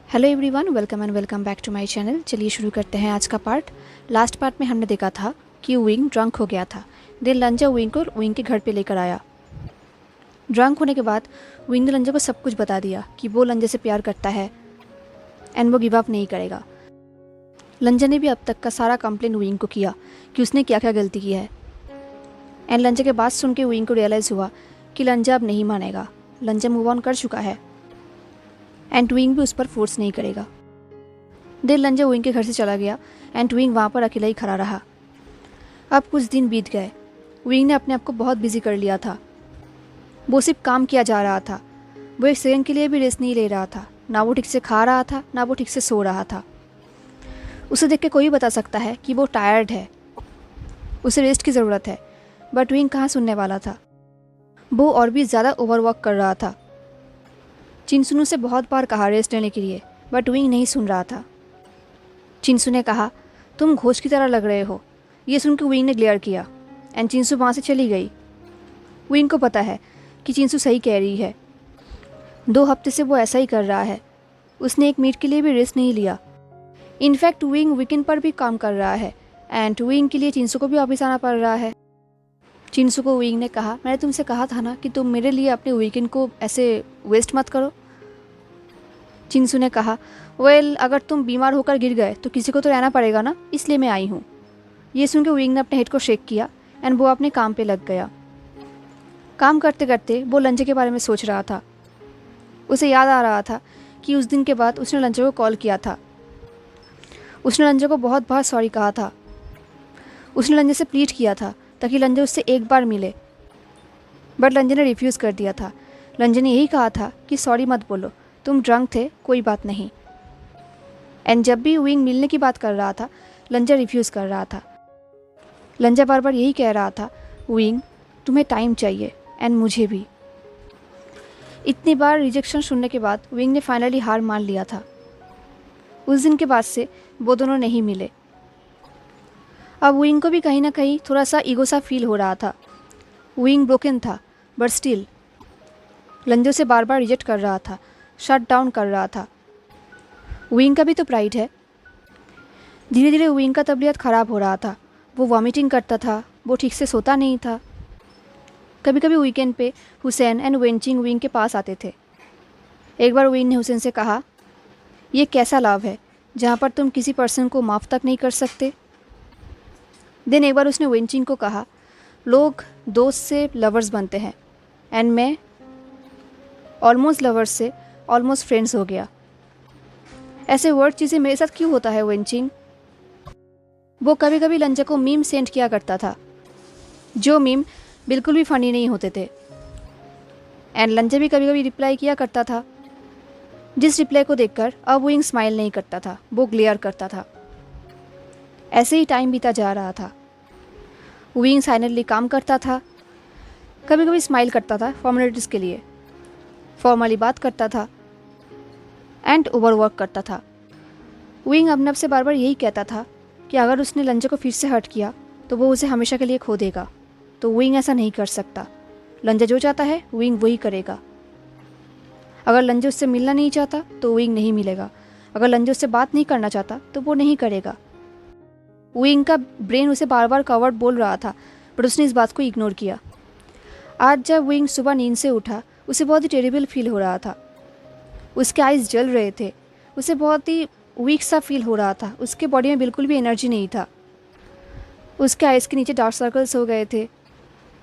Hello everyone, welcome back to my channel. चलिए शुरू करते हैं आज का पार्ट। लास्ट पार्ट में हमने देखा था कि विंग ड्रंक हो गया था। देन लंजा विंग को विंग के घर पे लेकर आया। ड्रंक होने के बाद विंग ने लंजा को सब कुछ बता दिया कि वो लंजा से प्यार करता है एंड वो गिव अप नहीं करेगा। लंजा ने भी अब तक का सारा कंप्लेन विंग को किया कि उसने क्या क्या गलती की है। एंड लंजा के बात सुन के विंग को रियलाइज़ हुआ कि लंजा अब नहीं मानेगा। लंजा मूव ऑन कर चुका है एंड विंग भी उस पर फोर्स नहीं करेगा। देर लंजा विंग के घर से चला गया एंड विंग वहाँ पर अकेला ही खड़ा रहा। अब कुछ दिन बीत गए। विंग ने अपने आप को बहुत बिजी कर लिया था। वो सिर्फ काम किया जा रहा था। वो एक सेकंड के लिए भी रेस्ट नहीं ले रहा था। ना वो ठीक से खा रहा था, ना वो ठीक से सो रहा था। उसे देख के कोई बता सकता है कि वो टायर्ड है, उसे रेस्ट की ज़रूरत है, बट विंग कहाँ सुनने वाला था। वो और भी ज़्यादा ओवरवर्क कर रहा था। चिंसुनू से बहुत बार कहा रेस्ट लेने के लिए, बट विंग नहीं सुन रहा था। चिंसू ने कहा, तुम घोष की तरह लग रहे हो। ये सुनकर विंग ने ग्लेयर किया एंड चिंसू वहाँ से चली गई। विंग को पता है कि चिंसू सही कह रही है। 2 हफ्ते से वो ऐसा ही कर रहा है। उसने एक मिनट के लिए भी रेस्ट नहीं लिया। इनफैक्ट विंग वीकेंड पर भी काम कर रहा है एंड विंग के लिए चिंसू को भी ऑफिस आना पड़ रहा है। चिंसू को विंग ने कहा, मैंने तुमसे कहा था ना कि तुम मेरे लिए अपने वीकेंड को ऐसे वेस्ट मत करो। चिंसू ने कहा, वेल अगर तुम बीमार होकर गिर गए तो किसी को तो रहना पड़ेगा ना, इसलिए मैं आई हूँ। ये सुनकर विंग ने अपने हेड को शेक किया एंड वो अपने काम पे लग गया। काम करते करते वो लंजे के बारे में सोच रहा था। उसे याद आ रहा था कि उस दिन के बाद उसने लंजे को कॉल किया था। उसने लंजे को बहुत बार सॉरी कहा था। उसने लंजे से प्लीड किया था ताकि लंजे उससे एक बार मिले, बट लंजे ने रिफ्यूज़ कर दिया था। लंजे ने यही कहा था कि सॉरी मत बोलो, तुम ड्रंक थे, कोई बात नहीं। एंड जब भी विंग मिलने की बात कर रहा था, लंजा रिफ्यूज़ कर रहा था। लंजा बार बार यही कह रहा था, विंग तुम्हें टाइम चाहिए एंड मुझे भी। इतनी बार रिजेक्शन सुनने के बाद विंग ने फाइनली हार मान लिया था। उस दिन के बाद से वो दोनों नहीं मिले। अब विंग को भी कहीं ना कहीं थोड़ा सा ईगो सा फील हो रहा था। विंग ब्रोकन था, बट स्टिल लंजो से बार बार रिजेक्ट कर रहा था, शट डाउन कर रहा था। विंग का भी तो प्राइड है। धीरे धीरे विंग का तबीयत ख़राब हो रहा था। वो वॉमिटिंग करता था, वो ठीक से सोता नहीं था। कभी कभी वीकेंड पे हुसैन एंड वेंचिंग विंग के पास आते थे। एक बार विंग ने हुसैन से कहा, ये कैसा लव है जहाँ पर तुम किसी पर्सन को माफ़ तक नहीं कर सकते। देन एक बार उसने वेंचिंग को कहा, लोग दोस्त से लवर्स बनते हैं एंड मैं ऑलमोस्ट लवर्स से ऑलमोस्ट फ्रेंड्स हो गया। ऐसे वर्ड चीज़ें मेरे साथ क्यों होता है वेंचिंग। वो कभी कभी लंजा को मीम सेंड किया करता था, जो मीम बिल्कुल भी फ़नी नहीं होते थे। एंड लंजा भी कभी कभी रिप्लाई किया करता था, जिस रिप्लाई को देखकर अब विंग स्माइल नहीं करता था, वो ग्लेयर करता था। ऐसे ही टाइम बीता जा रहा था। विंग साइलेंटली काम करता था, कभी कभी स्माइल करता था फॉर्मेलिटीज़ के लिए, फॉर्मली बात करता था एंड ओवरवर्क करता था। विंग अपने आप से बार बार यही कहता था कि अगर उसने लंजा को फिर से हर्ट किया तो वो उसे हमेशा के लिए खो देगा। तो विंग ऐसा नहीं कर सकता। लंजा जो चाहता है विंग वही करेगा। अगर लंजा उससे मिलना नहीं चाहता तो विंग नहीं मिलेगा। अगर लंजा उससे बात नहीं करना चाहता तो वो नहीं करेगा। विंग का ब्रेन उसे बार बार कवर्ड बोल रहा था, बट उसने इस बात को इग्नोर किया। आज जब विंग सुबह नींद से उठा, उसे बहुत ही टेरिबल फील हो रहा था। उसके आइज़ जल रहे थे, उसे बहुत ही वीक सा फील हो रहा था। उसके बॉडी में बिल्कुल भी एनर्जी नहीं था। उसके आइज़ के नीचे डार्क सर्कल्स हो गए थे।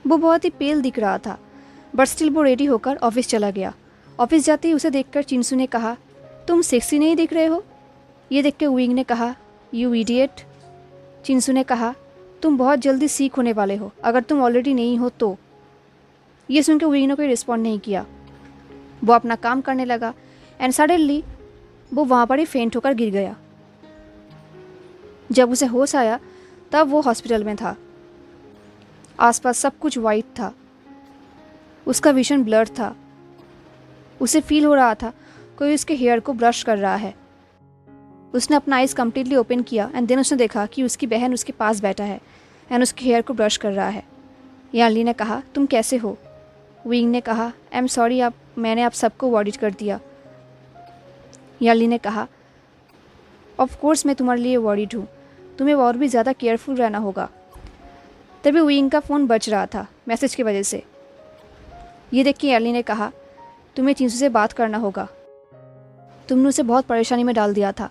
वो बहुत ही पेल दिख रहा था, बट स्टिल वो रेडी होकर ऑफिस चला गया। ऑफिस जाते ही उसे देखकर चिंसू ने कहा, तुम सेक्सी नहीं दिख रहे हो। ये देख के विंग ने कहा, यू इडियट। चिंसू ने कहा, तुम बहुत जल्दी सीख होने वाले हो, अगर तुम ऑलरेडी नहीं हो तो। ये सुनकर विंग ने कोई रिस्पॉन्ड नहीं किया। वो अपना काम करने लगा एंड सडनली वो वहाँ पर ही फेंट होकर गिर गया। जब उसे होश आया तब वो हॉस्पिटल में था। आसपास सब कुछ वाइट था। उसका विजन ब्लर था। उसे फील हो रहा था कोई उसके हेयर को ब्रश कर रहा है। उसने अपना आइज़ कम्प्लीटली ओपन किया एंड देन उसने देखा कि उसकी बहन उसके पास बैठा है एंड उसके हेयर को ब्रश कर रहा है। यानली ने कहा, तुम कैसे हो। विंग ने कहा, आई एम सॉरी, मैंने आप सबको वॉरिड कर दिया। यार्ली ने कहा, ऑफ कोर्स मैं तुम्हारे लिए वॉरीड हूँ, तुम्हें और भी ज़्यादा केयरफुल रहना होगा। तभी विंग का फ़ोन बज रहा था मैसेज की वजह से। ये देख के यार्ली ने कहा, तुम्हें चिंसू से बात करना होगा, तुमने उसे बहुत परेशानी में डाल दिया था।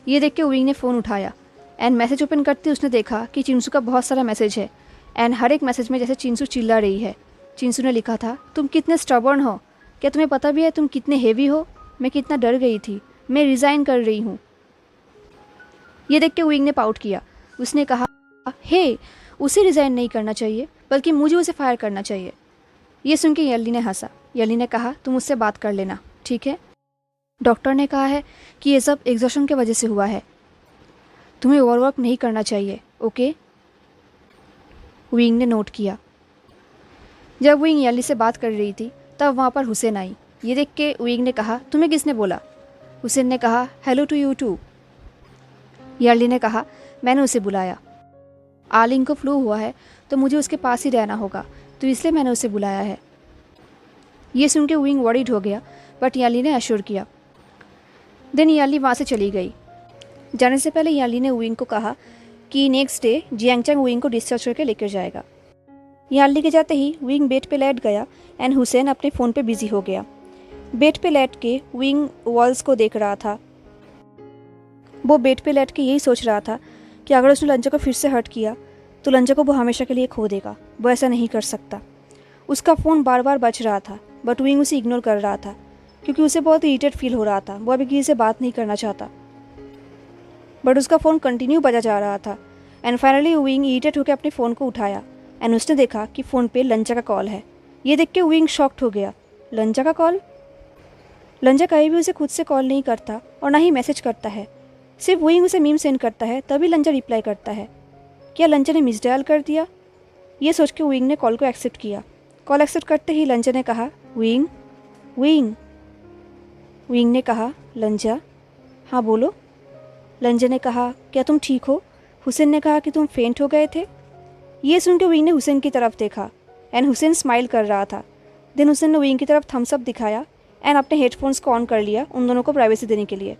ये देख के विंग ने फ़ोन उठाया एंड मैसेज ओपन करते उसने देखा कि चिंसू का बहुत सारा मैसेज है एंड हर एक मैसेज में जैसे चिंसू चिल्ला रही है। चिंसू ने लिखा था, तुम कितने स्टबर्न हो, क्या तुम्हें पता भी है तुम कितने हेवी हो, मैं कितना डर गई थी, मैं रिज़ाइन कर रही हूँ। ये देख के विंग ने पाउट किया। उसने कहा, हे, उसे रिज़ाइन नहीं करना चाहिए बल्कि मुझे उसे फायर करना चाहिए। ये सुन के यार्ली ने हंसा। यार्ली ने कहा, तुम उससे बात कर लेना, ठीक है। डॉक्टर ने कहा है कि ये सब एग्जॉशन की वजह से हुआ है, तुम्हें ओवरवर्क नहीं करना चाहिए, ओके। विंग ने नोट किया। जब विंग यार्ली से बात कर रही थी तब वहाँ पर हुसैन आई। ये देख के विंग ने कहा, तुम्हें किसने बोला? हुसैन ने कहा, हेलो टू यू टू। यार्ली ने कहा, मैंने उसे बुलाया। आलिंग को फ्लू हुआ है तो मुझे उसके पास ही रहना होगा, तो इसलिए मैंने उसे बुलाया है। ये सुन के विंग वरीड हो गया, बट यार्ली ने एश्योर किया। देन यार्ली वहाँ से चली गई। जाने से पहले यार्ली ने विंग को कहा कि नेक्स्ट डे जियांगचैंग विंग को डिस्चार्ज करके लेकर जाएगा। यार्ली के जाते ही विंग बेड पे लेट गया एंड हुसैन अपने फ़ोन पे बिजी हो गया। बेड पे लेट के विंग वॉल्स को देख रहा था। वो बेड पे लेट के यही सोच रहा था कि अगर उसने लंजा को फिर से हर्ट किया तो लंजा को वो हमेशा के लिए खो देगा। वो ऐसा नहीं कर सकता। उसका फ़ोन बार बार बज रहा था बट विंग उसे इग्नोर कर रहा था क्योंकि उसे बहुत इरिटेट फील हो रहा था। वो अभी किसी से बात नहीं करना चाहता, बट उसका फ़ोन कंटिन्यू बजा जा रहा था। एंड फाइनली विंग इरिटेट होकर अपने फ़ोन को उठाया एंड उसने देखा कि फ़ोन पे लंजा का कॉल है। ये देख के विंग शॉक्ड हो गया। लंजा का कॉल? लंजा कहीं भी उसे खुद से कॉल नहीं करता और ना ही मैसेज करता है। सिर्फ विंग उसे मीम सेंड करता है तभी लंजा रिप्लाई करता है। क्या लंजा ने मिस डायल कर दिया? ये सोच के विंग ने कॉल को एक्सेप्ट किया। कॉल एक्सेप्ट करते ही लंजा ने कहा, विंग विंग। विंग ने कहा, लंजा, हाँ बोलो। लंजा ने कहा, क्या तुम ठीक हो? हुसैन ने कहा कि तुम फेंट हो गए थे। ये सुन के विंग ने हुसैन की तरफ देखा एंड हुसैन स्माइल कर रहा था। देन हुसैन ने विंग की तरफ थम्स अप दिखाया एंड अपने हेडफोन्स को ऑन कर लिया उन दोनों को प्राइवेसी देने के लिए।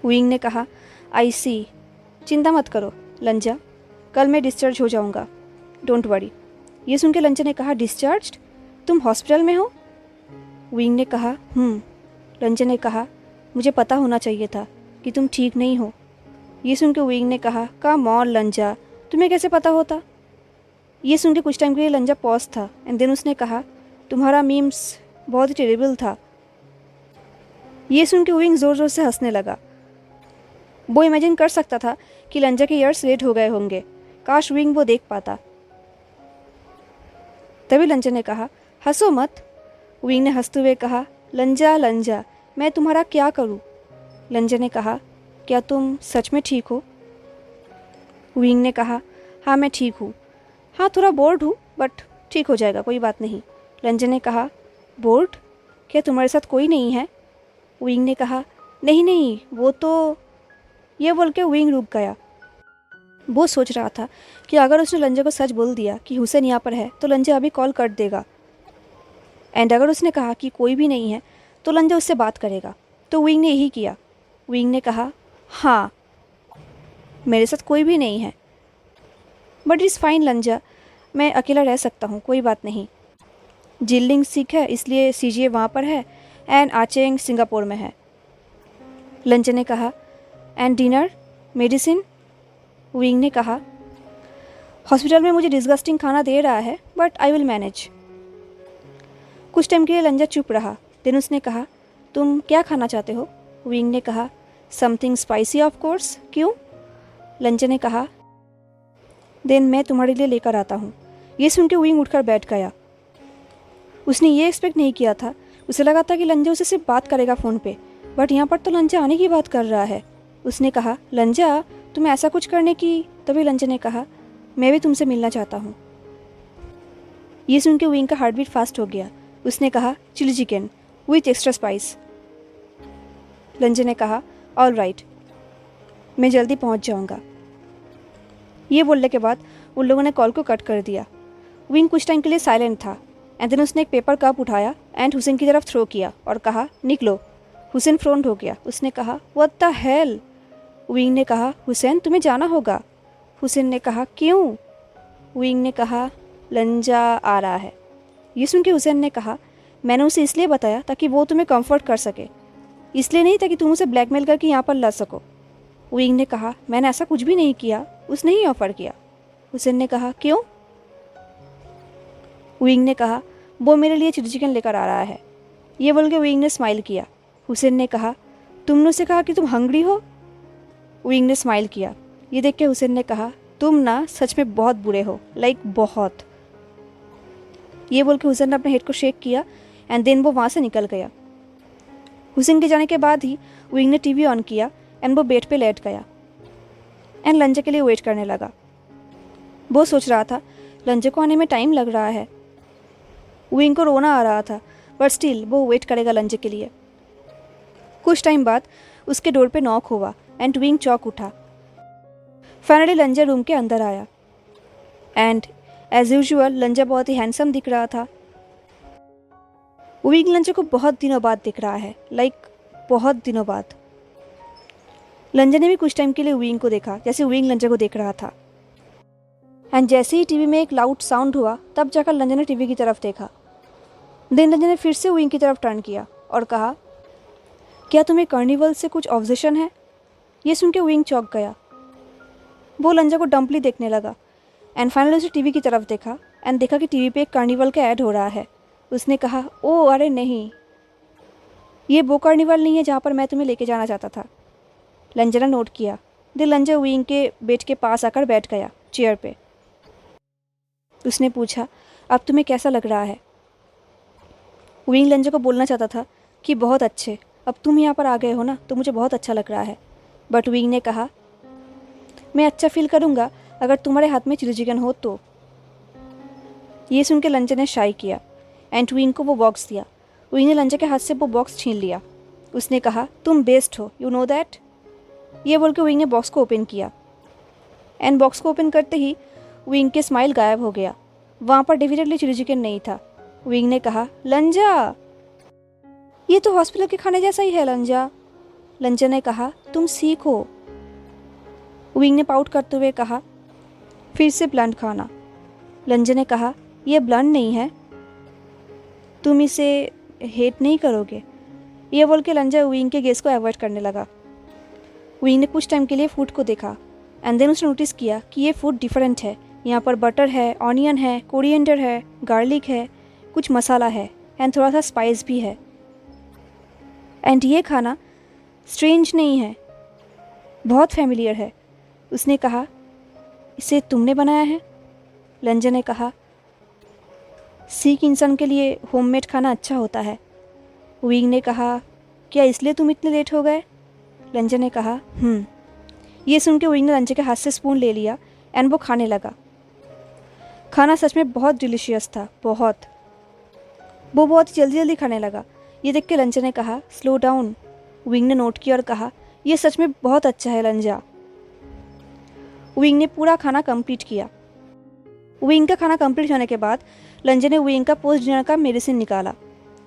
विंग ने कहा, आई सी, चिंता मत करो लंजा, कल मैं डिस्चार्ज हो जाऊंगा, डोंट वरी। ये सुन के लंजा ने कहा, डिस्चार्ज? तुम हॉस्पिटल में हो? विंग ने कहा, लंजा ने कहा, मुझे पता होना चाहिए था कि तुम ठीक नहीं हो। ये सुन के विंग ने कहा, कम ऑन लंजा, तुम्हें कैसे पता होता? ये सुन के कुछ टाइम के लिए लंजा पॉज था एंड देन उसने कहा, तुम्हारा मीम्स बहुत ही टेरेबल था। ये सुन के विंग ज़ोर ज़ोर से हंसने लगा। वो इमेजिन कर सकता था कि लंजा के ईयर्स रेड हो गए होंगे। काश विंग वो देख पाता। तभी लंजा ने कहा, हंसो मत। विंग ने हंसते हुए कहा, लंजा लंजा, मैं तुम्हारा क्या करूं? लंजा ने कहा, क्या तुम सच में ठीक हो? विंग ने कहा, हाँ मैं ठीक हूँ। हाँ थोड़ा बोर्ड हूँ बट ठीक हो जाएगा, कोई बात नहीं। लंजा ने कहा, बोर्ड? क्या तुम्हारे साथ कोई नहीं है? विंग ने कहा, नहीं नहीं वो तो। ये बोल के विंग रुक गया। वो सोच रहा था कि अगर उसने लंजा को सच बोल दिया कि हुसैन यहाँ पर है तो लंजा अभी कॉल कर देगा एंड अगर उसने कहा कि कोई भी नहीं है तो लंजा उससे बात करेगा। तो विंग ने यही किया। विंग ने कहा, हाँ मेरे साथ कोई भी नहीं है, बट इट्स फाइन लंजा, मैं अकेला रह सकता हूँ, कोई बात नहीं। जिलिंग सिख है इसलिए सीजीए वहाँ पर है एंड आचेंग सिंगापुर में है। लंजा ने कहा, एंड डिनर, मेडिसिन? विंग ने कहा, हॉस्पिटल में मुझे डिस्गस्टिंग खाना दे रहा है बट आई विल मैनेज। कुछ टाइम के लिए लंजा चुप रहा। देन उसने कहा, तुम क्या खाना चाहते हो? विंग ने कहा, समथिंग स्पाइसी ऑफ कोर्स। क्यों? लंजा ने कहा, देन मैं तुम्हारे लिए लेकर आता हूँ। ये सुन के विंग उठकर बैठ गया। उसने ये एक्सपेक्ट नहीं किया था। उसे लगा था कि लंजा उसे सिर्फ बात करेगा फ़ोन पे, बट यहाँ पर तो लंजा आने की बात कर रहा है। उसने कहा, लंजा तुम ऐसा कुछ करने की? तभी लंजा ने कहा, मैं भी तुमसे मिलना चाहता हूँ। ये सुन के विंग का हार्ट बीट फास्ट हो गया। उसने कहा, chilli chicken with extra spice. लंजा ने कहा, ऑल राइट, मैं जल्दी पहुँच जाऊँगा। ये बोलने के बाद उन लोगों ने कॉल को कट कर दिया। विंग कुछ टाइम के लिए साइलेंट था एंड देन उसने एक पेपर कप उठाया एंड हुसैन की तरफ थ्रो किया और कहा, निकलो। हुसैन फ्रोन्ड हो गया। उसने कहा, व्हाट द हेल। विंग ने कहा, हुसैन तुम्हें जाना होगा। हुसैन ने कहा, क्यों। विंग ने कहा, लंजा आ रहा है। ये सुन के हुसैन ने कहा, मैंने उसे इसलिए बताया ताकि वो तुम्हें कंफर्ट कर सके, इसलिए नहीं ताकि तुम उसे ब्लैकमेल करके यहाँ पर ला सको। विंग ने कहा, मैंने ऐसा कुछ भी नहीं किया, उसने ही ऑफ़र किया। हुसैन ने कहा, क्यों। विंग ने कहा, वो मेरे लिए चिली चिकन लेकर आ रहा है। ये बोल के विंग ने स्माइल किया। हुसैन ने कहा, तुमने उसे कहा कि तुम हंग्री हो। विंग ने स्माइल किया। ये देख के हुसैन ने कहा, तुम ना सच में बहुत बुरे हो, लाइक बहुत। ये बोल के हुसैन ने अपने हेड को शेक किया एंड देन वो वहाँ से निकल गया। हुसैन के जाने के बाद ही विंग ने टीवी ऑन किया एंड वो बेड पे लेट गया एंड लंजे के लिए वेट करने लगा। वो सोच रहा था लंजे को आने में टाइम लग रहा है। विंग को रोना आ रहा था बट स्टिल वो वेट करेगा लंजे के लिए। कुछ टाइम बाद उसके डोर पे नॉक हुआ एंड विंग चौंक उठा। फाइनली लंजा रूम के अंदर आया एंड एज यूजुअल लंजा बहुत ही हैंडसम दिख रहा था। विंग लंजा को बहुत दिनों बाद दिख रहा है, लाइक बहुत दिनों बाद। लंजा ने भी कुछ टाइम के लिए विंग को देखा जैसे विंग लंजा को देख रहा था एंड जैसे ही टीवी में एक लाउड साउंड हुआ तब जाकर लंजा ने टीवी की तरफ देखा। देन लंजा ने फिर से विंग की तरफ टर्न किया और कहा, क्या तुम्हें कार्निवल से कुछ ऑब्जेशन है। ये सुन के विंग चौंक गया। वो लंजा को डम्पली देखने लगा एंड फाइनली उसे टीवी की तरफ देखा एंड देखा कि टीवी पे एक कार्निवल का ऐड हो रहा है। उसने कहा, ओह अरे नहीं, ये वो कार्निवल नहीं है जहाँ पर मैं तुम्हें लेके जाना चाहता था। लंजा ने नोट किया। दिल लंजा विंग के बेड के पास आकर बैठ गया चेयर पे। उसने पूछा, अब तुम्हें कैसा लग रहा है। विंग लंजा को बोलना चाहता था कि बहुत अच्छे, अब तुम यहाँ पर आ गए हो ना तो मुझे बहुत अच्छा लग रहा है। बट विंग ने कहा, मैं अच्छा फील करूँगा अगर तुम्हारे हाथ में चिली चिकन हो तो। ये सुन के लंजा ने शाई किया एंड विंग को वो बॉक्स दिया। विंग ने लंजा के हाथ से वो बॉक्स छीन लिया। उसने कहा, तुम बेस्ट हो, यू नो दैट। ये बोल के विंग ने बॉक्स को ओपन किया एंड बॉक्स को ओपन करते ही विंग के स्माइल गायब हो गया। वहाँ पर डेफिनेटली चिली चिकन नहीं था। विंग ने कहा, लंजा ये तो हॉस्पिटल के खाने जैसा ही है लंजा। लंजा ने कहा, तुम सीखो। विंग ने पाउट करते हुए कहा, फिर से ब्लंट खाना। लंजा ने कहा, यह ब्लंट नहीं है, तुम इसे हेट नहीं करोगे। यह बोल के लंजा विंग के गेस को अवॉइड करने लगा। विंग ने कुछ टाइम के लिए फूड को देखा एंड देन उसने नोटिस किया कि ये फूड डिफरेंट है। यहाँ पर बटर है, ऑनियन है, कोरिएंडर है, गार्लिक है, कुछ मसाला है एंड थोड़ा सा स्पाइस भी है। एंड ये खाना स्ट्रेंज नहीं है, बहुत फैमिलियर है। उसने कहा, इसे तुमने बनाया है। लंजा ने कहा, सिख इंसान के लिए होममेड खाना अच्छा होता है। विंग ने कहा, क्या इसलिए तुम इतने लेट हो गए। लंजा ने कहा, ये सुन के विंग ने लंजा के हाथ से स्पून ले लिया एंड वो खाने लगा। खाना सच में बहुत डिलीशियस था, बहुत। वो बहुत जल्दी जल्दी खाने लगा। ये देख के लंजा ने कहा, स्लो डाउन। विंग ने नोट किया और कहा, यह सच में बहुत अच्छा है लंजा। विंग ने पूरा खाना कंप्लीट किया। विंग का खाना कंप्लीट होने के बाद लंजा ने विंग का पोस्ट डिनर का मेडिसिन निकाला।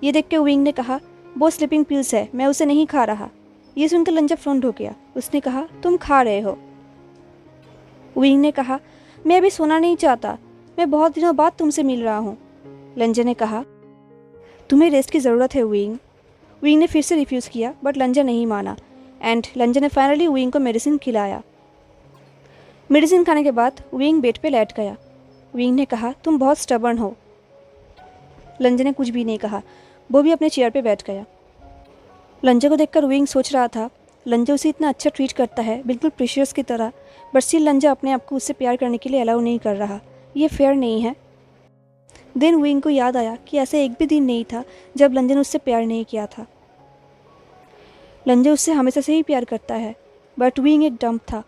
ये देख के विंग ने कहा, वो स्लीपिंग पिल्स है, मैं उसे नहीं खा रहा। ये सुनकर लंजा फ्रंट हो गया। उसने कहा, तुम खा रहे हो। विंग ने कहा, मैं अभी सोना नहीं चाहता, मैं बहुत दिनों बाद तुमसे मिल रहा हूँ। लंजा ने कहा, तुम्हें रेस्ट की ज़रूरत है विंग। विंग ने फिर से रिफ्यूज़ किया बट लंजा नहीं माना एंड लंजा ने फाइनली विंग को मेडिसिन खिलाया। मेडिसिन खाने के बाद विंग बेड पे लेट गया। विंग ने कहा, तुम बहुत स्टबर्न हो। लंजा ने कुछ भी नहीं कहा, वो भी अपने चेयर पे बैठ गया। लंजा को देखकर विंग सोच रहा था, लंजा उसे इतना अच्छा ट्रीट करता है, बिल्कुल प्रीशियस की तरह, बट स्टिल लंजा अपने आप को उससे प्यार करने के लिए अलाउ नहीं कर रहा। ये फेयर नहीं है। देन विंग को याद आया कि ऐसा एक भी दिन नहीं था जब लंजा ने उससे प्यार नहीं किया था। लंजा उससे हमेशा से ही प्यार करता है, बट विंग एक डम्प था।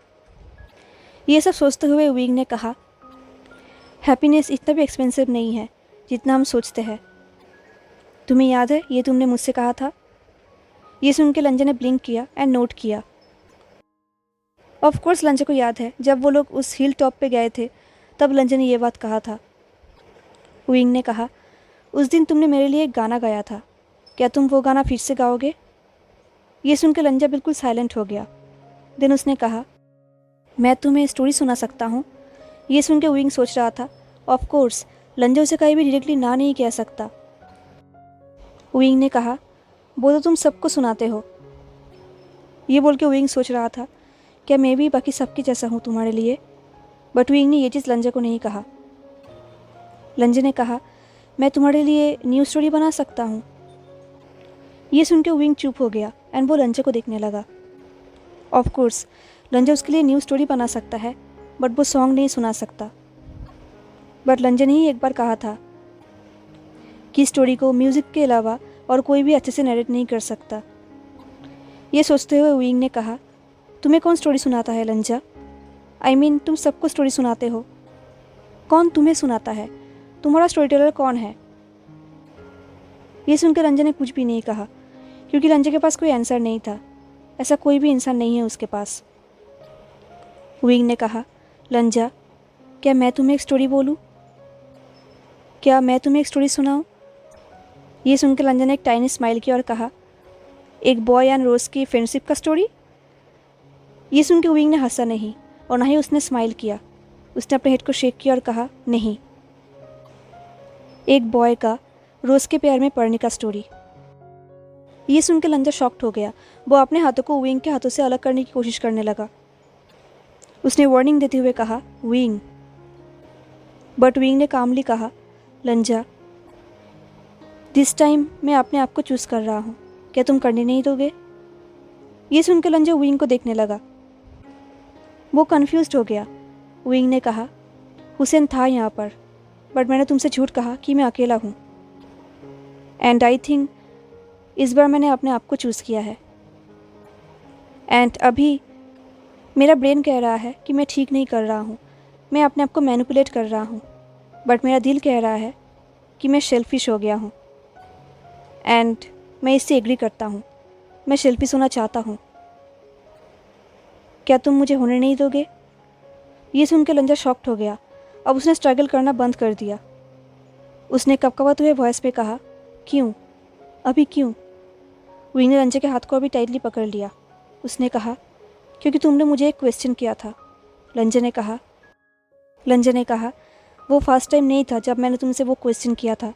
ये सब सोचते हुए विंग ने कहा, हैप्पीनेस इतना भी एक्सपेंसिव नहीं है जितना हम सोचते हैं। तुम्हें याद है ये तुमने मुझसे कहा था। ये सुन के लंजा ने ब्लिंक किया एंड नोट किया। ऑफ कोर्स लंजा को याद है जब वो लोग उस हिल टॉप पे गए थे तब लंजा ने ये बात कहा था। विंग ने कहा, उस दिन तुमने मेरे लिए एक गाना गाया था, क्या तुम वो गाना फिर से गाओगे। ये सुनकर लंजा बिल्कुल साइलेंट हो गया। देन उसने कहा, मैं तुम्हें स्टोरी सुना सकता हूँ। ये सुन के विंग सोच रहा था, ऑफ कोर्स लंजा उसे कहीं भी डायरेक्टली ना नहीं कह सकता। विंग ने कहा, वो तो तुम सबको सुनाते हो। ये बोल के विंग सोच रहा था, क्या मैं भी बाकी सबके जैसा हूँ तुम्हारे लिए। बट विंग ने ये चीज़ लंजा को नहीं कहा। लंजा ने कहा, मैं तुम्हारे लिए न्यू स्टोरी बना सकता हूँ। ये सुन के विंग चुप हो गया एंड वो लंजा को देखने लगा। ऑफ कोर्स लंजा उसके लिए न्यू स्टोरी बना सकता है, बट वो सॉन्ग नहीं सुना सकता। बट लंजा ने ही एक बार कहा था कि स्टोरी को म्यूज़िक के अलावा और कोई भी अच्छे से नरेट नहीं कर सकता। ये सोचते हुए विंग ने कहा, तुम्हें कौन स्टोरी सुनाता है लंजा? आई मीन तुम सबको स्टोरी सुनाते हो, कौन तुम्हें सुनाता है? तुम्हारा स्टोरी टेलर कौन है? ये सुनकर लंजा ने कुछ भी नहीं कहा, क्योंकि लंजा के पास कोई आंसर नहीं था। ऐसा कोई भी इंसान नहीं है उसके पास। विंग ने कहा, लंजा, क्या मैं तुम्हें एक स्टोरी बोलूँ? क्या मैं तुम्हें एक स्टोरी सुनाऊँ? ये सुनकर लंजा ने एक टाइनी स्माइल किया और कहा, एक बॉय एंड रोज़ की फ्रेंडशिप का स्टोरी? ये सुनकर विंग ने हंसा नहीं और ना ही उसने स्माइल किया। उसने अपने हेड को शेक किया और कहा, नहीं, एक बॉय का रोज़ के प्यार में पड़ने का स्टोरी। ये सुनकर लंजा शॉक्ड हो गया। वो अपने हाथों को विंग के हाथों से अलग करने की कोशिश करने लगा। उसने वार्निंग देते हुए कहा, विंग। बट विंग ने कामली कहा, लंजा, दिस टाइम मैं अपने आप को चूज़ कर रहा हूँ, क्या तुम करने नहीं दोगे? ये सुनकर लंजा विंग को देखने लगा। वो कन्फ्यूज्ड हो गया। विंग ने कहा, हुसैन था यहाँ पर, बट मैंने तुमसे झूठ कहा कि मैं अकेला हूँ। एंड आई थिंक इस बार मैंने अपने आप को चूज़ किया है। एंड अभी मेरा ब्रेन कह रहा है कि मैं ठीक नहीं कर रहा हूँ, मैं अपने आप को मैनिपुलेट कर रहा हूँ। बट मेरा दिल कह रहा है कि मैं सेल्फिश हो गया हूँ। एंड मैं इससे एग्री करता हूँ, मैं सेल्फिश होना चाहता हूँ। क्या तुम मुझे होने नहीं दोगे? ये सुनकर लंजा शॉक्ड हो गया। अब उसने स्ट्रगल करना बंद कर दिया। उसने कपकपाते हुए वॉइस पे कहा, क्यों? अभी क्यों? विंग ने लंजा के हाथ को अभी टाइटली पकड़ लिया। उसने कहा, क्योंकि तुमने मुझे एक क्वेश्चन किया था। लंजा ने कहा, वो फर्स्ट टाइम नहीं था जब मैंने तुमसे वो क्वेश्चन किया था।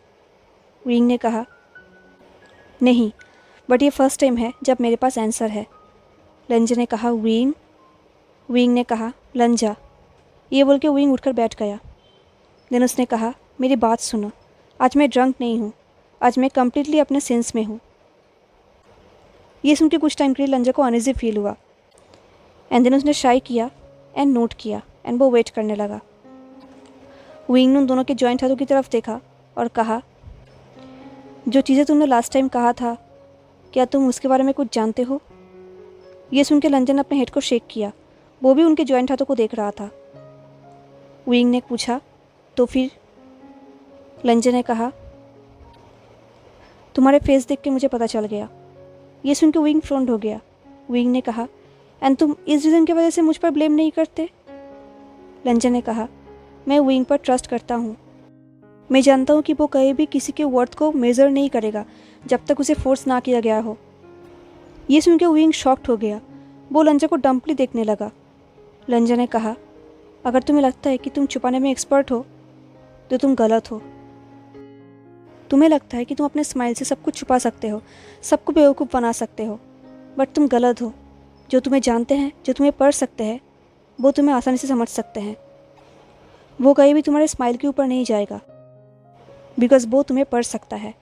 विंग ने कहा, नहीं, बट ये फर्स्ट टाइम है जब मेरे पास आंसर है। लंजा ने कहा, विंग ने कहा, लंजा। ये बोल के विंग उठकर बैठ गया। देन उसने कहा, मेरी बात सुनो, आज मैं ड्रंक नहीं हूँ, आज मैं कम्प्लीटली अपने सेंस में हूँ। ये सुन के कुछ टाइम के लिए लंजा को अनईजी फील हुआ। एंड देन उसने शाई किया एंड नोट किया एंड वो वेट करने लगा। विंग ने उन दोनों के जॉइंट हाथों की तरफ देखा और कहा, जो चीज़ें तुमने लास्ट टाइम कहा था, क्या तुम उसके बारे में कुछ जानते हो? ये सुन के लंजा ने अपने हेड को शेक किया। वो भी उनके जॉइंट हाथों को देख रहा था। विंग ने पूछा, तो फिर? लंजा ने कहा, तुम्हारे फेस देख के मुझे पता चल गया। ये सुन के विंग फ्रॉन्ट हो गया। विंग ने कहा, एंड तुम इस रीज़न की वजह से मुझ पर ब्लेम नहीं करते? लंजा ने कहा, मैं विंग पर ट्रस्ट करता हूँ। मैं जानता हूँ कि वो कहीं भी किसी के वर्थ को मेज़र नहीं करेगा जब तक उसे फोर्स ना किया गया हो। ये सुन के विंग शॉक्ड हो गया। वो लंजा को डम्पली देखने लगा। लंजा ने कहा, अगर तुम्हें लगता है कि तुम छुपाने में एक्सपर्ट हो तो तुम गलत हो। तुम्हें लगता है कि तुम अपने स्माइल से सब कुछ छुपा सकते हो, सबको बेवकूफ़ बना सकते हो, बट तुम गलत हो। जो तुम्हें जानते हैं, जो तुम्हें पढ़ सकते हैं, वो तुम्हें आसानी से समझ सकते हैं। वो कहीं भी तुम्हारे स्माइल के ऊपर नहीं जाएगा, बिकॉज वो तुम्हें पढ़ सकता है।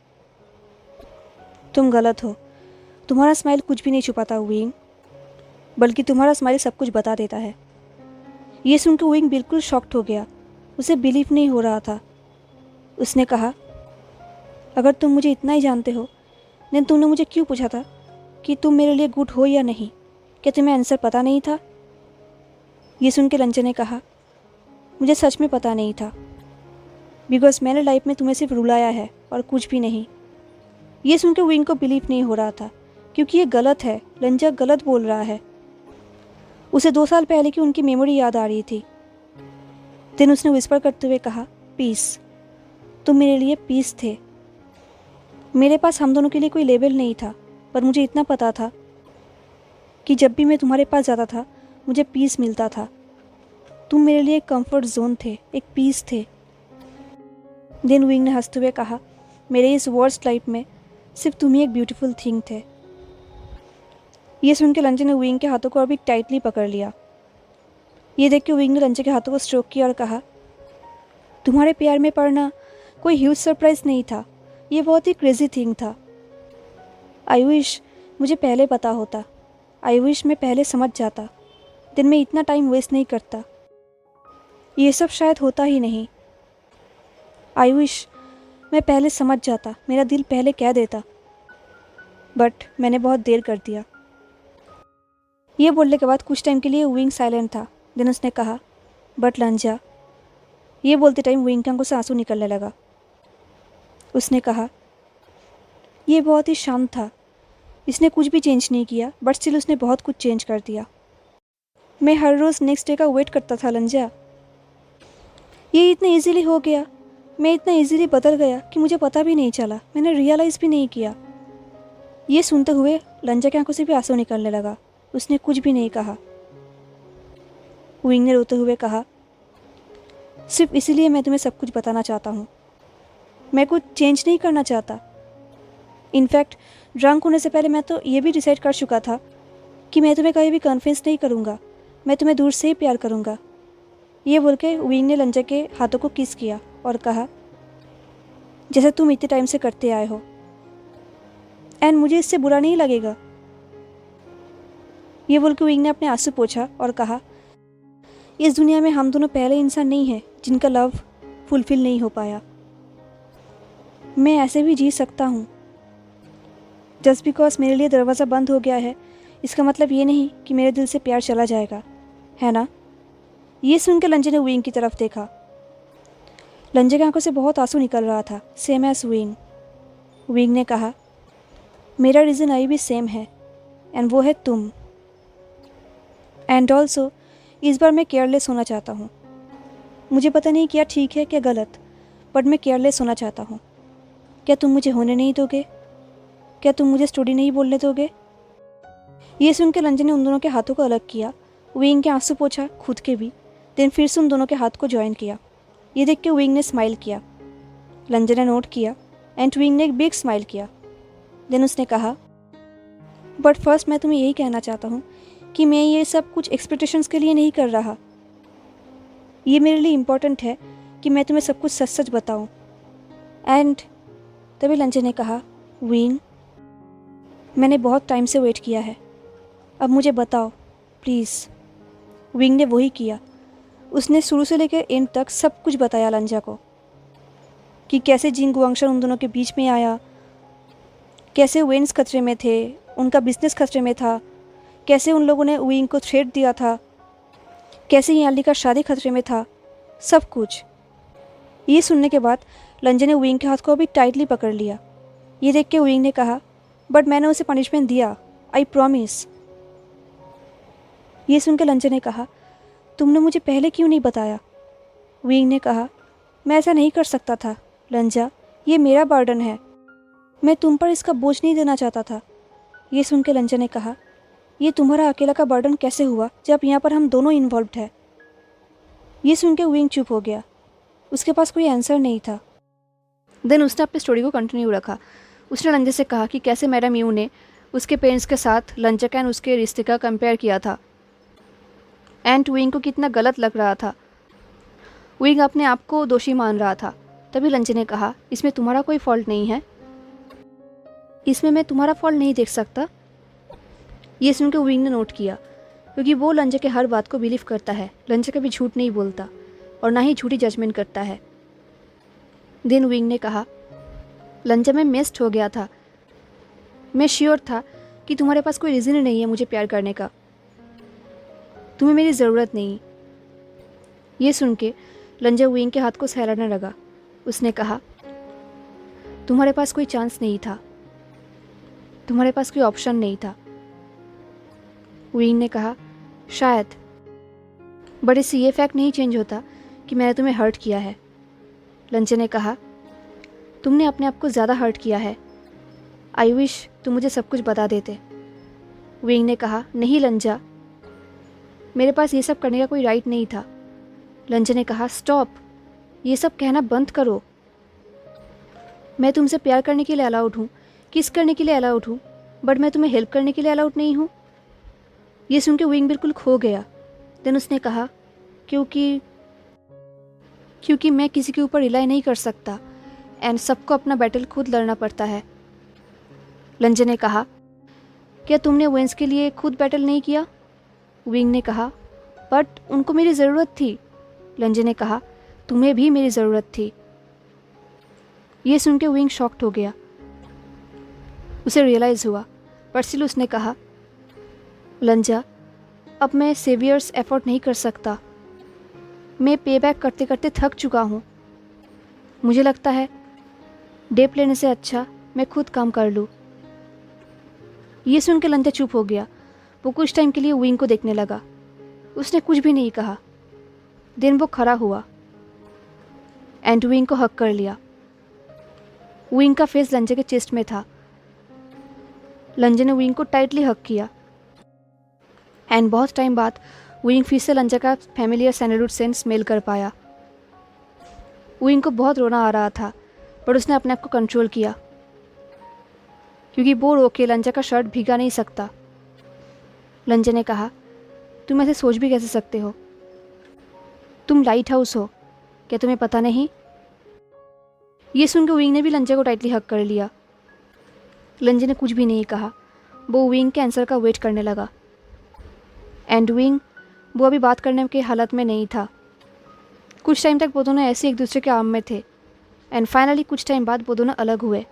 तुम गलत हो। तुम्हारा स्माइल कुछ भी नहीं छुपाता विंग, बल्कि तुम्हारा स्माइल सब कुछ बता देता है। ये सुनकर विंग बिल्कुल शॉक्ड हो गया। उसे बिलीव नहीं हो रहा था। उसने कहा, अगर तुम मुझे इतना ही जानते हो, देन तुमने मुझे क्यों पूछा था कि तुम मेरे लिए गुड हो या नहीं? क्या तुम्हें आंसर पता नहीं था? ये सुन के लंजा ने कहा, मुझे सच में पता नहीं था, बिकॉज मैंने लाइफ में तुम्हें सिर्फ रुलाया है और कुछ भी नहीं। ये सुन के विंग को बिलीव नहीं हो रहा था, क्योंकि ये गलत है। लंजा गलत बोल रहा है। उसे 2 साल पहले की उनकी मेमोरी याद आ रही थी। देन उसने विस्पर करते हुए कहा, पीस। तुम मेरे लिए पीस थे। मेरे पास हम दोनों के लिए कोई लेबल नहीं था, पर मुझे इतना पता था कि जब भी मैं तुम्हारे पास जाता था मुझे पीस मिलता था। तुम मेरे लिए एक कंफर्ट जोन थे, एक पीस थे। देन विंग ने हंसते हुए कहा, मेरे इस वर्स्ट लाइफ में सिर्फ तुम ही एक ब्यूटीफुल थिंग थे। ये सुन के लंचे ने विंग के हाथों को और भी टाइटली पकड़ लिया। ये देख के विंग ने लंचे के हाथों को स्ट्रोक किया और कहा, तुम्हारे प्यार में पड़ना कोई ह्यूज सरप्राइज नहीं था, ये बहुत ही क्रेजी थिंग था। आई विश मुझे पहले पता होता। आई विश मैं पहले समझ जाता। दिन में इतना टाइम वेस्ट नहीं करता। ये सब शायद होता ही नहीं। आई विश मैं पहले समझ जाता, मेरा दिल पहले कह देता, बट मैंने बहुत देर कर दिया। ये बोलने के बाद कुछ टाइम के लिए विंग साइलेंट था। देन उसने कहा, बट लंजा। ये बोलते टाइम विंग की आंखों से आंसू निकलने लगा। उसने कहा, ये बहुत ही शांत था, इसने कुछ भी चेंज नहीं किया, बट स्टिल उसने बहुत कुछ चेंज कर दिया। मैं हर रोज़ नेक्स्ट डे का वेट करता था लंजा। ये इतना इजीली हो गया, मैं इतना इजीली बदल गया कि मुझे पता भी नहीं चला, मैंने रियलाइज़ भी नहीं किया। ये सुनते हुए लंजा की आंखों से भी आंसू निकलने लगा। उसने कुछ भी नहीं कहा। विंग ने रोते हुए कहा, सिर्फ इसीलिए मैं तुम्हें सब कुछ बताना चाहता हूँ। मैं कुछ चेंज नहीं करना चाहता। इनफैक्ट ड्रंक होने से पहले मैं तो ये भी डिसाइड कर चुका था कि मैं तुम्हें कभी भी कन्फ्यूज नहीं करूँगा, मैं तुम्हें दूर से ही प्यार करूँगा। ये बोल के विंग ने लंजा के हाथों को किस किया और कहा, जैसे तुम इतने टाइम से करते आए हो, एंड मुझे इससे बुरा नहीं लगेगा। ये बोल के विंग ने अपने आंसू पोंछा और कहा, इस दुनिया में हम दोनों पहले इंसान नहीं हैं जिनका लव फुलफिल नहीं हो पाया। मैं ऐसे भी जी सकता हूँ। जस्ट बिकॉज मेरे लिए दरवाज़ा बंद हो गया है, इसका मतलब ये नहीं कि मेरे दिल से प्यार चला जाएगा, है ना? ये सुनकर लंजे ने विंग की तरफ देखा। लंजे की आंखों से बहुत आंसू निकल रहा था, सेम एज विंग। विंग ने कहा, मेरा रीज़न अभी भी सेम है, एंड वो है तुम। एंड ऑल्सो इस बार मैं केयरलेस होना चाहता हूँ। मुझे पता नहीं क्या ठीक है क्या गलत, बट मैं केयरलेस होना चाहता हूँ। क्या तुम मुझे होने नहीं दोगे? क्या तुम मुझे स्टोरी नहीं बोलने दोगे? ये सुनकर लंजे ने उन दोनों के हाथों को अलग किया। विंग के आंसू पोंछा, खुद के भी। देन फिर से उन दोनों के हाथ को ज्वाइन किया। ये देख के विंग ने स्माइल किया। लंजे ने नोट किया एंड विंग ने एक बिग स्माइल किया। देन उसने कहा, बट फर्स्ट मैं तुम्हें यही कहना चाहता हूँ कि मैं ये सब कुछ एक्सपेक्टेशंस के लिए नहीं कर रहा। ये मेरे लिए इम्पॉर्टेंट है कि मैं तुम्हें सब कुछ सच सच बताऊँ। एंड तभी लंजे ने कहा, विंग, मैंने बहुत टाइम से वेट किया है, अब मुझे बताओ प्लीज़। विंग ने वही किया। उसने शुरू से लेकर एंड तक सब कुछ बताया लंजा को, कि कैसे जिंग गुआंगशन उन दोनों के बीच में आया, कैसे वेन्स खतरे में थे, उनका बिजनेस खतरे में था, कैसे उन लोगों ने विंग को थ्रेट दिया था, कैसे याली का शादी खतरे में था, सब कुछ। ये सुनने के बाद लंजे ने विंग के हाथ को अभी टाइटली पकड़ लिया। ये देख के विंग ने कहा, बट मैंने उसे पनिशमेंट दिया, आई प्रॉमिस। ये सुनकर लंजे ने कहा, तुमने मुझे पहले क्यों नहीं बताया? विंग ने कहा, मैं ऐसा नहीं कर सकता था लंजा, ये मेरा बर्डन है, मैं तुम पर इसका बोझ नहीं देना चाहता था। ये सुनकर लंजा ने कहा, ये तुम्हारा अकेला का बर्डन कैसे हुआ जब यहाँ पर हम दोनों इन्वॉल्व्ड है? ये सुनकर विंग चुप हो गया। उसके पास कोई आंसर नहीं था। देन उसने अपनी स्टोरी को कंटिन्यू रखा। उसने लंजे से कहा कि कैसे मैडम यू ने उसके पेरेंट्स के साथ लंजा का एंड उसके रिश्ते का कंपेयर किया था, एंड विंग को कितना गलत लग रहा था। विंग अपने आप को दोषी मान रहा था। तभी लंजे ने कहा, इसमें तुम्हारा कोई फॉल्ट नहीं है, इसमें मैं तुम्हारा फॉल्ट नहीं देख सकता। ये सुनकर विंग ने नोट किया, क्योंकि वो लंजे के हर बात को बिलीव करता है। लंजे कभी झूठ नहीं बोलता और ना ही झूठी जजमेंट करता है। देन विंग ने कहा, लंजा मैं मिस्ड हो गया था, मैं श्योर था कि तुम्हारे पास कोई रीज़न नहीं है मुझे प्यार करने का, तुम्हें मेरी ज़रूरत नहीं। ये सुन के लंजा विंग के हाथ को सहलाने लगा। उसने कहा, तुम्हारे पास कोई चांस नहीं था, तुम्हारे पास कोई ऑप्शन नहीं था। विंग ने कहा, शायद, बट इससे ये फैक्ट नहीं चेंज होता कि मैंने तुम्हें हर्ट किया है। लंजे ने कहा, तुमने अपने आप को ज़्यादा हर्ट किया है। आई विश तुम मुझे सब कुछ बता देते। विंग ने कहा, नहीं लंजा, मेरे पास ये सब करने का कोई राइट नहीं था। लंजा ने कहा, स्टॉप, ये सब कहना बंद करो। मैं तुमसे प्यार करने के लिए अलाउड हूँ, किस करने के लिए अलाउड हूँ, बट मैं तुम्हें हेल्प करने के लिए अलाउड नहीं हूँ। ये सुन के विंग बिल्कुल खो गया। देन उसने कहा, क्योंकि मैं किसी के ऊपर रिलाई नहीं कर सकता एंड सबको अपना बैटल खुद लड़ना पड़ता है। लंजा ने कहा, क्या तुमने वेंस के लिए खुद बैटल नहीं किया? विंग ने कहा, बट उनको मेरी ज़रूरत थी। लंजा ने कहा, तुम्हें भी मेरी ज़रूरत थी। ये सुन के विंग शॉक्ड हो गया। उसे रियलाइज़ हुआ, पर स्टिल उसने कहा, लंजा, अब मैं सेवियर्स एफर्ट नहीं कर सकता। मैं पे बैक करते करते थक चुका हूँ। मुझे लगता है डेप लेने से अच्छा मैं खुद काम कर लूँ। ये सुन के लंजा चुप हो गया। वो कुछ टाइम के लिए विंग को देखने लगा। उसने कुछ भी नहीं कहा। देन वो खड़ा हुआ एंड विंग को हक कर लिया। विंग का फेस लंजा के चेस्ट में था। लंजा ने विंग को टाइटली हक किया एंड बहुत टाइम बाद विंग फिर से लंजा का फैमिलियर सैंडलवुड सेंट स्मेल कर पाया। विंग को बहुत रोना आ रहा था, पर उसने अपने आप को कंट्रोल किया, क्योंकि वो रो के लंजा का शर्ट भीगा नहीं सकता। लंजा ने कहा, तुम ऐसे सोच भी कैसे सकते हो? तुम लाइट हाउस हो, क्या तुम्हें पता नहीं? ये सुनकर विंग ने भी लंजा को टाइटली हक कर लिया। लंजा ने कुछ भी नहीं कहा। वो विंग के आंसर का वेट करने लगा एंड विंग वो अभी बात करने के हालत में नहीं था। कुछ टाइम तक वो दोनों ऐसे एक दूसरे के आर्म में थे एंड फाइनली कुछ टाइम बाद वो दोनों अलग हुए।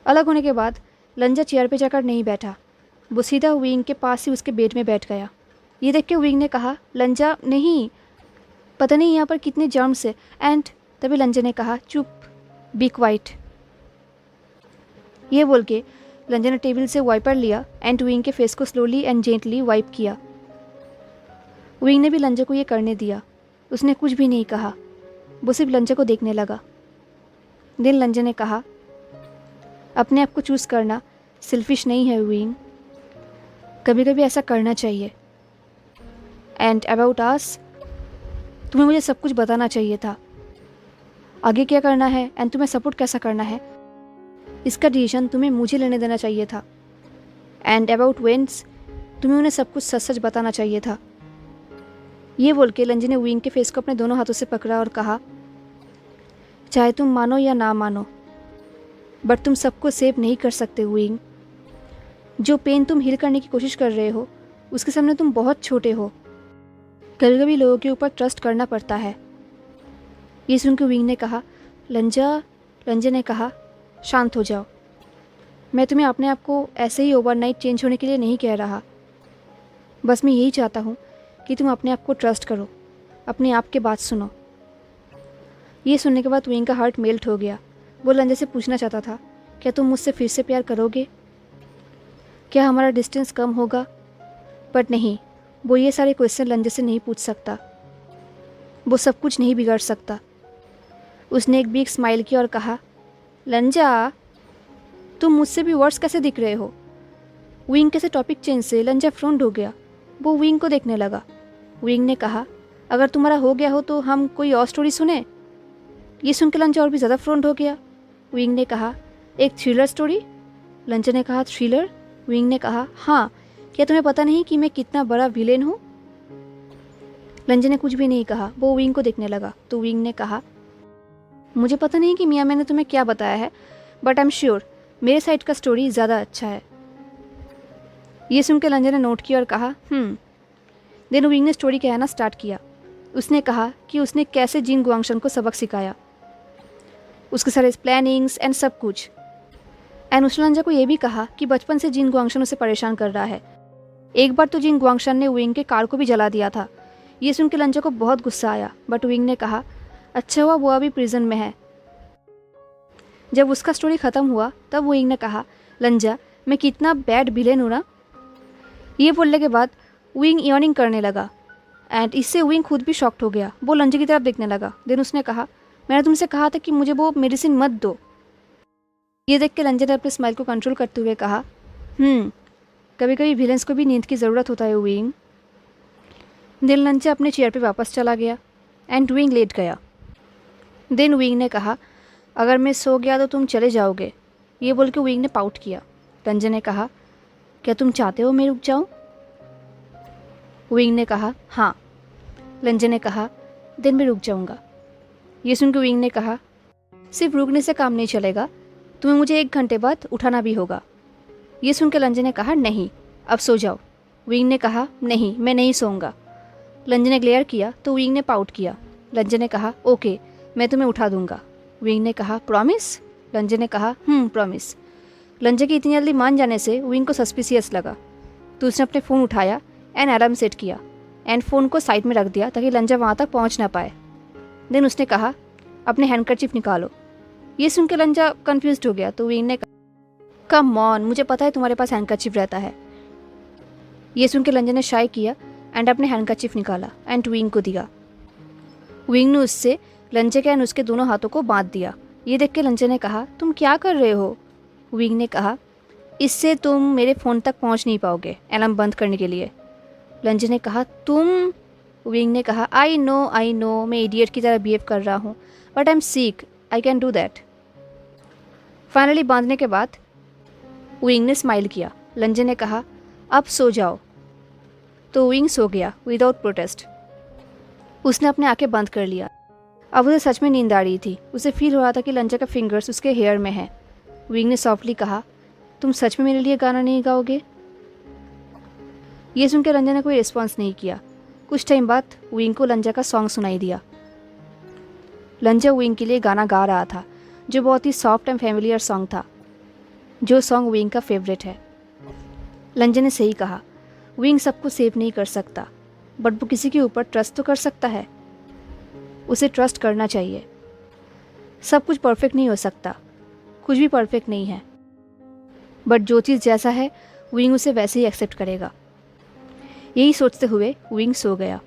अलग होने के बाद लंजा चेयर पे जाकर नहीं बैठा। वो सीधा विंग के पास ही उसके बेड में बैठ गया। ये देख के विंग ने कहा, लंजा नहीं, पता नहीं यहाँ पर कितने जर्म्स है। एंड तभी लंजा ने कहा, चुप, बी क्वाइट। ये बोल के लंजा ने टेबल से वाइपर लिया एंड विंग के फेस को स्लोली एंड जेंटली वाइप किया। विंग ने भी लंजा को ये करने दिया। उसने कुछ भी नहीं कहा। वो सिर्फ लंजा को देखने लगा। देन लंजा ने कहा, अपने आप को चूज़ करना सेल्फिश नहीं है विंग, कभी कभी ऐसा करना चाहिए। एंड अबाउट अस, तुम्हें मुझे सब कुछ बताना चाहिए था, आगे क्या करना है एंड तुम्हें सपोर्ट कैसा करना है, इसका डिसीजन तुम्हें मुझे लेने देना चाहिए था। एंड अबाउट वेंस, तुम्हें उन्हें सब कुछ सच सच बताना चाहिए था। ये बोल के लंजा ने विंग के फेस को अपने दोनों हाथों से पकड़ा और कहा, चाहे तुम मानो या ना मानो, बट तुम सबको सेव नहीं कर सकते विंग। जो पेन तुम हील करने की कोशिश कर रहे हो, उसके सामने तुम बहुत छोटे हो। कभी कभी लोगों के ऊपर ट्रस्ट करना पड़ता है। ये सुनकर विंग ने कहा, लंजा ने कहा, शांत हो जाओ। मैं तुम्हें अपने आप को ऐसे ही ओवरनाइट चेंज होने के लिए नहीं कह रहा। बस मैं यही चाहता हूँ कि तुम अपने आप को ट्रस्ट करो, अपने आप के बात सुनो। ये सुनने के बाद विंग का हार्ट मेल्ट हो गया। वो लंजा से पूछना चाहता था, क्या तुम मुझसे फिर से प्यार करोगे? क्या हमारा डिस्टेंस कम होगा? बट नहीं, वो ये सारे क्वेश्चन लंजा से नहीं पूछ सकता। वो सब कुछ नहीं बिगाड़ सकता। उसने एक बिग स्माइल किया और कहा, लंजा, तुम मुझसे भी वर्ड्स कैसे दिख रहे हो? विंग कैसे टॉपिक चेंज से लंजा फ्रॉन्ट हो गया। वो विंग को देखने लगा। विंग ने कहा, अगर तुम्हारा हो गया हो तो हम कोई और स्टोरी सुने। ये सुन के लंजा और भी ज़्यादा फ्रॉन्ट हो गया। विंग ने कहा, एक थ्रिलर स्टोरी? लंजा ने कहा, थ्रिलर? विंग ने कहा, हाँ, क्या तुम्हें पता नहीं कि मैं कितना बड़ा विलेन हूँ? लंजा ने कुछ भी नहीं कहा। वो विंग को देखने लगा तो विंग ने कहा, मुझे पता नहीं कि मियाँ मैंने तुम्हें क्या बताया है, बट आई एम श्योर मेरे साइड का स्टोरी ज़्यादा अच्छा है। ये सुन के लंजा ने नोट किया और कहा, देन विंग ने स्टोरी कहना स्टार्ट किया। उसने कहा कि उसने कैसे जिन गुआंगशन को सबक सिखाया, उसके सारे प्लानिंग्स एंड सब कुछ। एंड उसने लंजा को ये भी कहा कि बचपन से जिन गुआंगशन उसे परेशान कर रहा है। एक बार तो जिन गुआंगशन ने विंग के कार को भी जला दिया था। ये सुन के लंजा को बहुत गुस्सा आया, बट विंग ने कहा, अच्छा हुआ वो अभी प्रिजन में है। जब उसका स्टोरी ख़त्म हुआ तब विंग ने कहा, लंजा, मैं कितना बैड विलेन हूँ ना। ये बोलने के बाद विंग यॉर्निंग करने लगा एंड इससे विंग खुद भी शॉक्ड हो गया। वो लंजा की तरफ देखने लगा। देन उसने कहा, मैंने तुमसे कहा था कि मुझे वो मेडिसिन मत दो। ये देख के लंजा ने अपने स्माइल को कंट्रोल करते हुए कहा, कभी कभी विलेंस को भी नींद की ज़रूरत होता है विंग। देन लंचा अपने चेयर पे वापस चला गया एंड विंग लेट गया। देन विंग ने कहा, अगर मैं सो गया तो तुम चले जाओगे। ये बोल के विंग ने पाउट किया। लंजा ने कहा, क्या तुम चाहते हो मैं रुक जाऊं? विंग ने कहा, हाँ। लंजा ने कहा, देन मैं रुक जाऊंगा। ये सुन के विंग ने कहा, सिर्फ रुकने से काम नहीं चलेगा, तुम्हें मुझे 1 घंटे बाद उठाना भी होगा। ये सुन के लंजा ने कहा, नहीं अब सो जाओ। विंग ने कहा, नहीं मैं नहीं सोऊंगा। लंजा ने ग्लेयर किया तो विंग ने पाउट किया। लंजा ने कहा, ओके मैं तुम्हें उठा दूंगा। विंग ने कहा, प्रॉमिस? लंजा ने कहा, प्रॉमिस। लंजा की इतनी जल्दी मान जाने से विंग को सस्पिशियस लगा, तो उसने अपने फ़ोन उठाया एंड अलार्म सेट किया एंड फ़ोन को साइड में रख दिया ताकि लंजा वहाँ तक पहुँच ना पाए। देन उसने कहा, अपने हैंडकरचिप निकालो। ये सुन के लंजा कन्फ्यूज हो गया तो विंग ने कहा, कम ऑन, मुझे पता है तुम्हारे पास हैंडकरचिप रहता है। ये सुन के लंजा ने शाई किया एंड अपने हैंडकरचिप निकाला एंड विंग को दिया। विंग ने उससे लंजा के एंड उसके दोनों हाथों को बांध दिया। ये देख के लंजा ने कहा, तुम क्या कर रहे हो? विंग ने कहा, इससे तुम मेरे फ़ोन तक पहुंच नहीं पाओगे अलार्म बंद करने के लिए। लंजा ने कहा, तुम? विंग ने कहा, आई नो मैं इडियट की तरह बिहेव कर रहा हूँ, but I am sick, I can do that. Finally बांधने के बाद विंग ने स्माइल किया। लंजा ने कहा, अब सो जाओ। तो विंग सो गया विदाउट प्रोटेस्ट। उसने अपने आंखें बंद कर लिया। अब उसे सच में नींद आ रही थी। उसे फील हो रहा था कि लंजा का फिंगर्स उसके हेयर में है। विंग ने सॉफ्टली कहा, तुम सच में मेरे लिए गाना नहीं गाओगे? ये सुनकर लंजा ने कोई रिस्पॉन्स नहीं किया। कुछ टाइम बाद विंग को लंजा का सॉन्ग सुनाई दिया। लंजा विंग के लिए गाना गा रहा था, जो बहुत ही सॉफ्ट एंड फेमिलियर सॉन्ग था, जो सॉन्ग विंग का फेवरेट है। लंजा ने सही कहा, विंग सबको सेव नहीं कर सकता, बट वो किसी के ऊपर ट्रस्ट तो कर सकता है। उसे ट्रस्ट करना चाहिए। सब कुछ परफेक्ट नहीं हो सकता, कुछ भी परफेक्ट नहीं है, बट जो चीज़ जैसा है विंग उसे वैसे ही एक्सेप्ट करेगा। यही सोचते हुए विंग सो गया।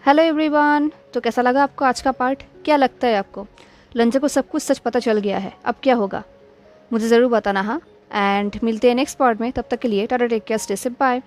हेलो एवरीवन, तो कैसा लगा आपको आज का पार्ट? क्या लगता है आपको लंजा को सब कुछ सच पता चल गया है? अब क्या होगा मुझे ज़रूर बताना। हाँ, एंड मिलते हैं नेक्स्ट पार्ट में। तब तक के लिए tata, take care, stay safe, bye.